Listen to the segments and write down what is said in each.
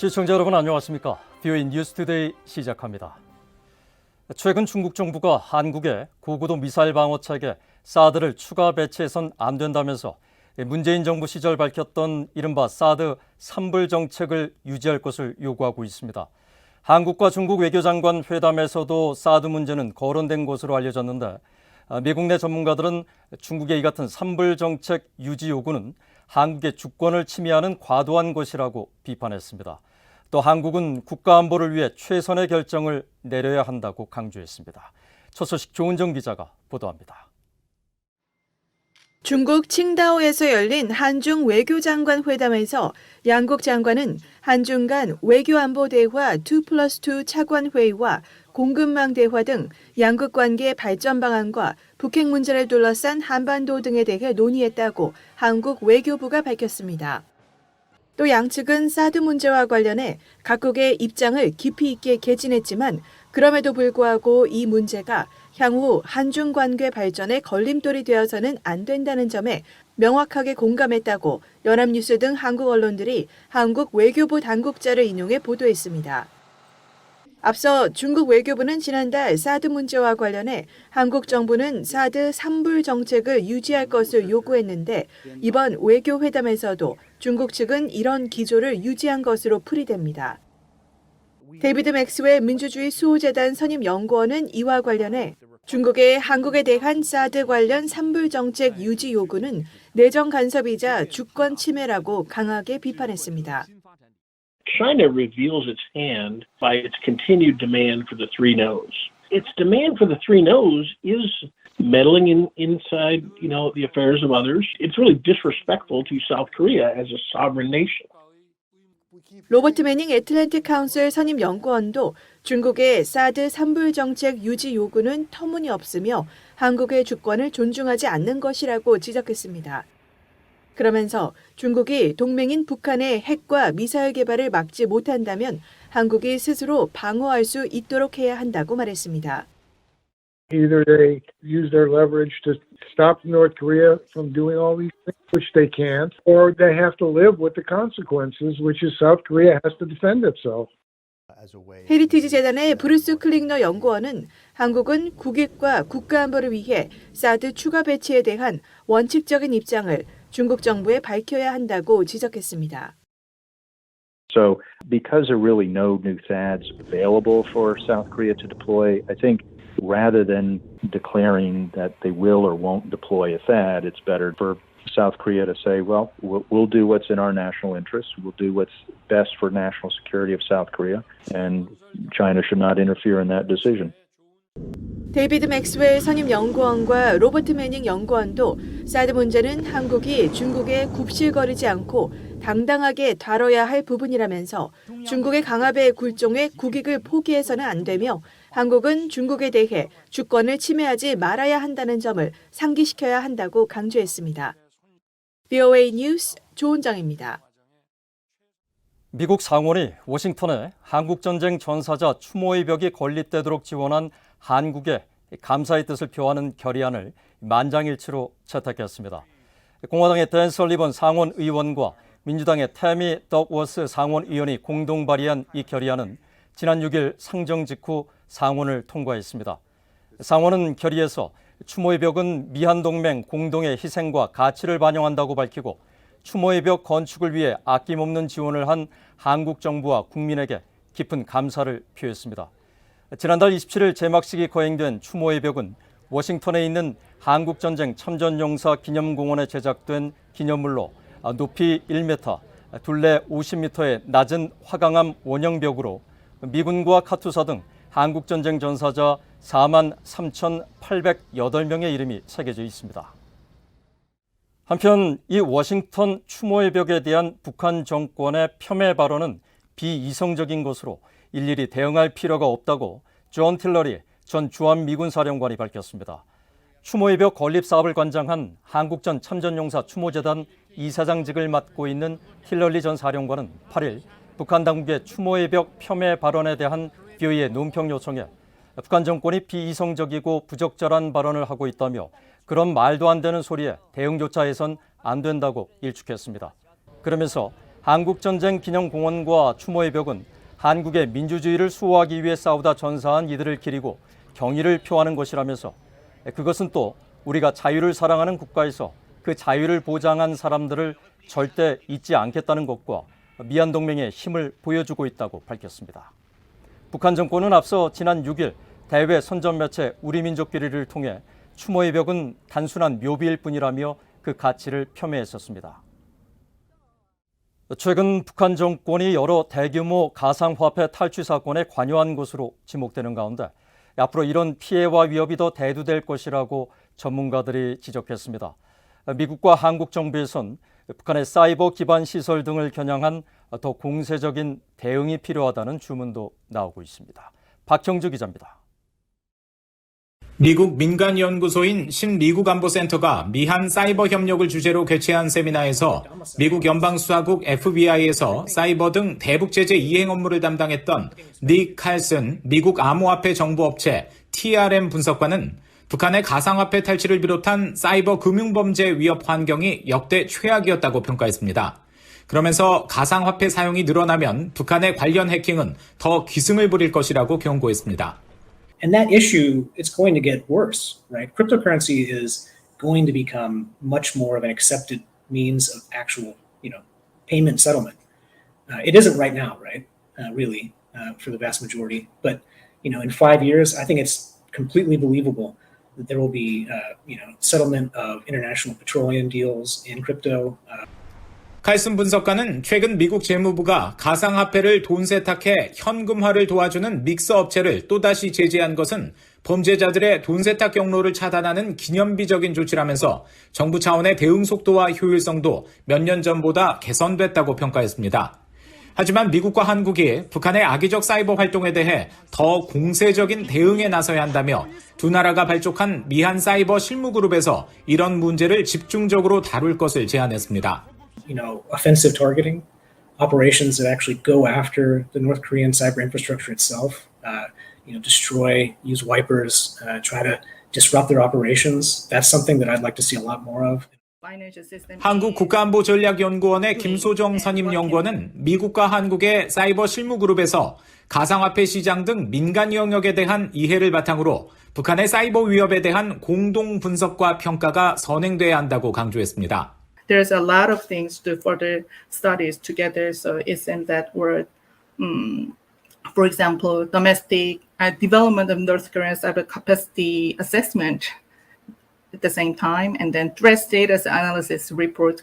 시청자 여러분 안녕하십니까? VOA 뉴스투데이 시작합니다. 최근 중국 정부가 한국에 고고도 미사일 방어 체계 사드를 추가 배치해선 안 된다면서 문재인 정부 시절 밝혔던 이른바 사드 삼불 정책을 유지할 것을 요구하고 있습니다. 한국과 중국 외교장관 회담에서도 사드 문제는 거론된 것으로 알려졌는데 미국 내 전문가들은 중국의 이 같은 삼불 정책 유지 요구는 한국의 주권을 침해하는 과도한 것이라고 비판했습니다. 또 한국은 국가안보를 위해 최선의 결정을 내려야 한다고 강조했습니다. 첫 소식 조은정 기자가 보도합니다. 중국 칭다오에서 열린 한중 외교장관 회담에서 양국 장관은 한중 간 외교안보 대화 2+2 차관 회의와 공급망 대화 등 양국 관계 발전 방안과 북핵 문제를 둘러싼 한반도 등에 대해 논의했다고 한국 외교부가 밝혔습니다. 또 양측은 사드 문제와 관련해 각국의 입장을 깊이 있게 개진했지만 그럼에도 불구하고 이 문제가 향후 한중 관계 발전에 걸림돌이 되어서는 안 된다는 점에 명확하게 공감했다고 연합뉴스 등 한국 언론들이 한국 외교부 당국자를 인용해 보도했습니다. 앞서 중국 외교부는 지난달 사드 문제와 관련해 한국 정부는 사드 삼불 정책을 유지할 것을 요구했는데 이번 외교회담에서도 중국 측은 이런 기조를 유지한 것으로 풀이됩니다. 데이비드 맥스웰 민주주의 수호재단 선임 연구원은 이와 관련해 중국의 한국에 대한 사드 관련 삼불 정책 유지 요구는 내정 간섭이자 주권 침해라고 강하게 비판했습니다. China reveals its hand by its continued demand for the three no's. Its demand for the three no's is meddling inside, the affairs of others. It's really disrespectful to South Korea as a sovereign nation. 로버트 매닝 애틀랜틱 카운슬 선임 연구원도 중국의 사드 삼불 정책 유지 요구는 터무니없으며 한국의 주권을 존중하지 않는 것이라고 지적했습니다. 그러면서 중국이 동맹인 북한의 핵과 미사일 개발을 막지 못한다면 한국이 스스로 방어할 수 있도록 해야 한다고 말했습니다. Either they use their leverage to stop North Korea from doing all these things, which they can't, or they have to live with the consequences, which is South Korea has to defend itself. 헤리티지 재단의 브루스 클링너 연구원은 한국은 국익과 국가안보를 위해 사드 추가 배치에 대한 원칙적인 입장을 중국 정부에 밝혀야 한다고 지적했습니다. So because there are really no new THAADs available for South Korea to deploy, I think rather than declaring that they will or won't deploy a THAAD, it's better for South Korea to say, well, we'll do what's in our national interest. We'll do what's best for national security of South Korea, and China should not interfere in that decision. 데이비드 맥스웰 선임 연구원과 로버트 매닝 연구원도 사드 문제는 한국이 중국에 굽실거리지 않고 당당하게 다뤄야 할 부분이라면서 중국의 강압에 굴종해 국익을 포기해서는 안 되며 한국은 중국에 대해 주권을 침해하지 말아야 한다는 점을 상기시켜야 한다고 강조했습니다. VOA 뉴스 조은정입니다. 미국 상원이 워싱턴에 한국전쟁 전사자 추모의 벽이 건립되도록 지원한 한국의 감사의 뜻을 표하는 결의안을 만장일치로 채택했습니다. 공화당의 댄 설리번 상원 의원과 민주당의 태미 덕워스 상원 의원이 공동 발의한 이 결의안은 지난 6일 상정 직후 상원을 통과했습니다. 상원은 결의에서 추모의 벽은 미한동맹 공동의 희생과 가치를 반영한다고 밝히고 추모의 벽 건축을 위해 아낌없는 지원을 한 한국 정부와 국민에게 깊은 감사를 표했습니다. 지난달 27일 제막식이 거행된 추모의 벽은 워싱턴에 있는 한국전쟁 참전용사 기념공원에 제작된 기념물로 높이 1m, 둘레 50m의 낮은 화강암 원형벽으로 미군과 카투사 등 한국전쟁 전사자 43,808명의 이름이 새겨져 있습니다. 한편 이 워싱턴 추모의 벽에 대한 북한 정권의 폄훼 발언은 비이성적인 것으로 일일이 대응할 필요가 없다고 존 틸러리 전 주한미군 사령관이 밝혔습니다. 추모의 벽 건립 사업을 관장한 한국전 참전용사 추모재단 이사장직을 맡고 있는 틸러리 전 사령관은 8일 북한 당국의 추모의 벽 폄훼 발언에 대한 VOA의 논평 요청에 북한 정권이 비이성적이고 부적절한 발언을 하고 있다며 그런 말도 안 되는 소리에 대응조차 해선 안 된다고 일축했습니다. 그러면서 한국전쟁 기념공원과 추모의 벽은 한국의 민주주의를 수호하기 위해 싸우다 전사한 이들을 기리고 경의를 표하는 것이라면서 그것은 또 우리가 자유를 사랑하는 국가에서 그 자유를 보장한 사람들을 절대 잊지 않겠다는 것과 미얀동맹의 힘을 보여주고 있다고 밝혔습니다. 북한 정권은 앞서 지난 6일 대외 선전 매체 우리민족끼리를 통해 추모의 벽은 단순한 묘비일 뿐이라며 그 가치를 폄훼했었습니다. 최근 북한 정권이 여러 대규모 가상화폐 탈취 사건에 관여한 것으로 지목되는 가운데 앞으로 이런 피해와 위협이 더 대두될 것이라고 전문가들이 지적했습니다. 미국과 한국 정부에선 북한의 사이버 기반 시설 등을 겨냥한 더 공세적인 대응이 필요하다는 주문도 나오고 있습니다. 박형주 기자입니다. 미국 민간연구소인 신미국안보센터가 미한 사이버 협력을 주제로 개최한 세미나에서 미국 연방수사국 FBI에서 사이버 등 대북 제재 이행 업무를 담당했던 닉 칼슨 미국 암호화폐 정보업체 TRM 분석관은 북한의 가상화폐 탈취를 비롯한 사이버 금융범죄 위협 환경이 역대 최악이었다고 평가했습니다. 그러면서 가상화폐 사용이 늘어나면 북한의 관련 해킹은 더 기승을 부릴 것이라고 경고했습니다. And that issue, it's going to get worse, right? Cryptocurrency is going to become much more of an accepted means of actual, payment settlement. It isn't right now, right? Really, for the vast majority. But, in 5 years, I think it's completely believable that there will be, settlement of international petroleum deals in crypto. 칼슨 분석가는 최근 미국 재무부가 가상화폐를 돈 세탁해 현금화를 도와주는 믹서 업체를 또다시 제재한 것은 범죄자들의 돈 세탁 경로를 차단하는 기념비적인 조치라면서 정부 차원의 대응 속도와 효율성도 몇 년 전보다 개선됐다고 평가했습니다. 하지만 미국과 한국이 북한의 악의적 사이버 활동에 대해 더 공세적인 대응에 나서야 한다며 두 나라가 발족한 미한 사이버 실무그룹에서 이런 문제를 집중적으로 다룰 것을 제안했습니다. Offensive targeting, operations that actually go after the North Korean cyber infrastructure itself, destroy, use wipers, try to disrupt their operations. That's something that I'd like to see a lot more of. 한국국가안보전략연구원의 김소정 선임연구원은 미국과 한국의 사이버 실무그룹에서 가상화폐 시장 등 민간 영역에 대한 이해를 바탕으로 북한의 사이버 위협에 대한 공동 분석과 평가가 선행돼야 한다고 강조했습니다. There's a lot of things to further studies together. So it's in that word, for example, domestic development of North Korean cyber capacity assessment at the same time, and then threat status analysis report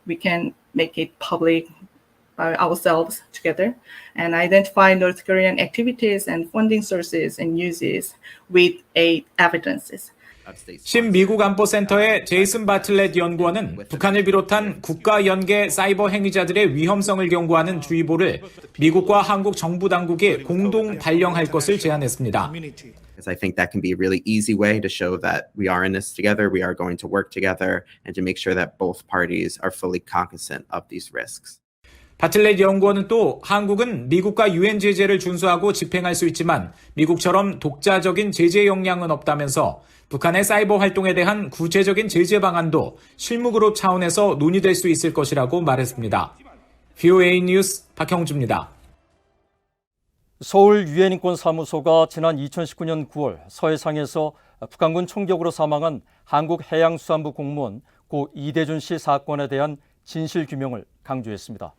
we can make it public by ourselves together and identify North Korean activities and funding sources and uses with evidences. 신미국안보센터의 제이슨 바틀렛 연구원은 북한을 비롯한 국가 연계 사이버 행위자들의 위험성을 경고하는 주의보를 미국과 한국 정부 당국이 공동 발령할 것을 제안했습니다. I think that can be a really easy way to show that we are in this together, we are going to work together, and to make sure that both parties are fully cognizant of these risks. 바틀렛 연구원은 또 한국은 미국과 유엔 제재를 준수하고 집행할 수 있지만 미국처럼 독자적인 제재 역량은 없다면서 북한의 사이버 활동에 대한 구체적인 제재 방안도 실무그룹 차원에서 논의될 수 있을 것이라고 말했습니다. VOA 뉴스 박형주입니다. 서울 유엔인권사무소가 지난 2019년 9월 서해상에서 북한군 총격으로 사망한 한국해양수산부 공무원 고 이대준 씨 사건에 대한 진실규명을 강조했습니다.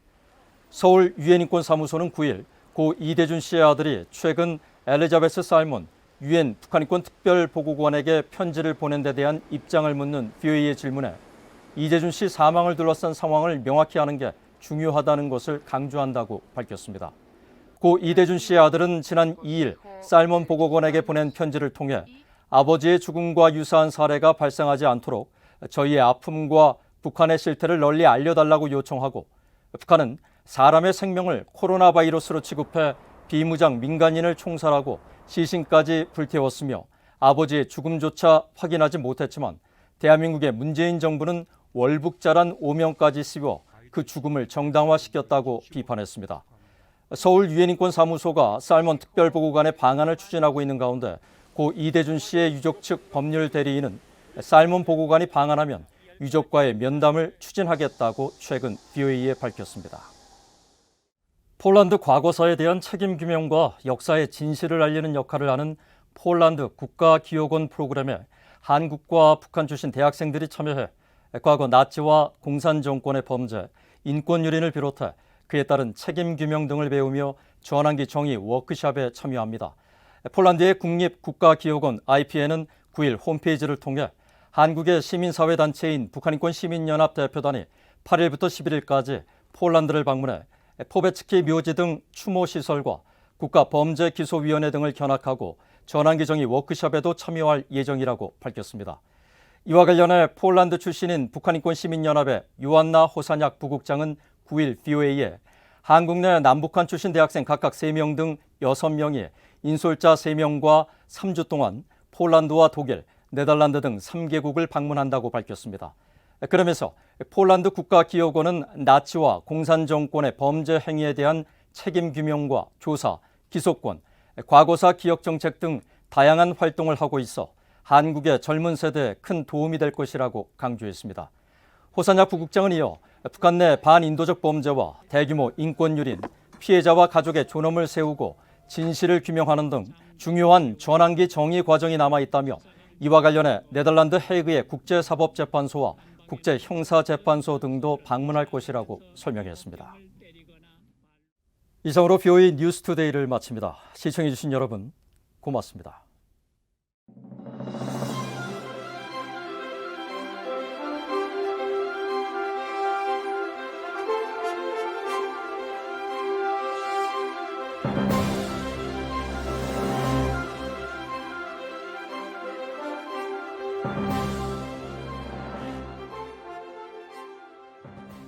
서울 유엔인권사무소는 9일 고 이대준 씨의 아들이 최근 엘리자베스 살몬 유엔 북한인권 특별보고관에게 편지를 보낸 데 대한 입장을 묻는 VOA의 질문에 이대준 씨 사망을 둘러싼 상황을 명확히 하는 게 중요하다는 것을 강조한다고 밝혔습니다. 고 이대준 씨의 아들은 지난 2일 살몬 보고관에게 보낸 편지를 통해 아버지의 죽음과 유사한 사례가 발생하지 않도록 저희의 아픔과 북한의 실태를 널리 알려달라고 요청하고 북한은 사람의 생명을 코로나 바이러스로 취급해 비무장 민간인을 총살하고 시신까지 불태웠으며 아버지의 죽음조차 확인하지 못했지만 대한민국의 문재인 정부는 월북자란 오명까지 씌워 그 죽음을 정당화시켰다고 비판했습니다. 서울 유엔인권사무소가 살몬 특별보고관의 방안을 추진하고 있는 가운데 고 이대준 씨의 유족 측 법률 대리인은 살몬 보고관이 방한하면 유족과의 면담을 추진하겠다고 최근 VOA에 밝혔습니다. 폴란드 과거사에 대한 책임 규명과 역사의 진실을 알리는 역할을 하는 폴란드 국가기록원 프로그램에 한국과 북한 출신 대학생들이 참여해 과거 나치와 공산정권의 범죄, 인권 유린을 비롯해 그에 따른 책임 규명 등을 배우며 전환기 정의 워크숍에 참여합니다. 폴란드의 국립국가기록원 IPN은 9일 홈페이지를 통해 한국의 시민사회단체인 북한인권시민연합 대표단이 8일부터 11일까지 폴란드를 방문해 포베츠키 묘지 등 추모시설과 국가범죄기소위원회 등을 견학하고 전환기 정의 워크숍에도 참여할 예정이라고 밝혔습니다. 이와 관련해 폴란드 출신인 북한인권시민연합의 요안나 호사냐 부국장은 9일 VOA에 한국 내 남북한 출신 대학생 각각 3명 등 6명이 인솔자 3명과 3주 동안 폴란드와 독일, 네덜란드 등 3개국을 방문한다고 밝혔습니다. 그러면서 폴란드 국가기록원은 나치와 공산정권의 범죄 행위에 대한 책임 규명과 조사, 기소권, 과거사 기억정책 등 다양한 활동을 하고 있어 한국의 젊은 세대에 큰 도움이 될 것이라고 강조했습니다. 호사냐 부국장은 이어 북한 내 반인도적 범죄와 대규모 인권 유린, 피해자와 가족의 존엄을 세우고 진실을 규명하는 등 중요한 전환기 정의 과정이 남아있다며 이와 관련해 네덜란드 헤이그의 국제사법재판소와 국제형사재판소 등도 방문할 것이라고 설명했습니다. 이상으로 VOA 뉴스투데이를 마칩니다. 시청해주신 여러분 고맙습니다.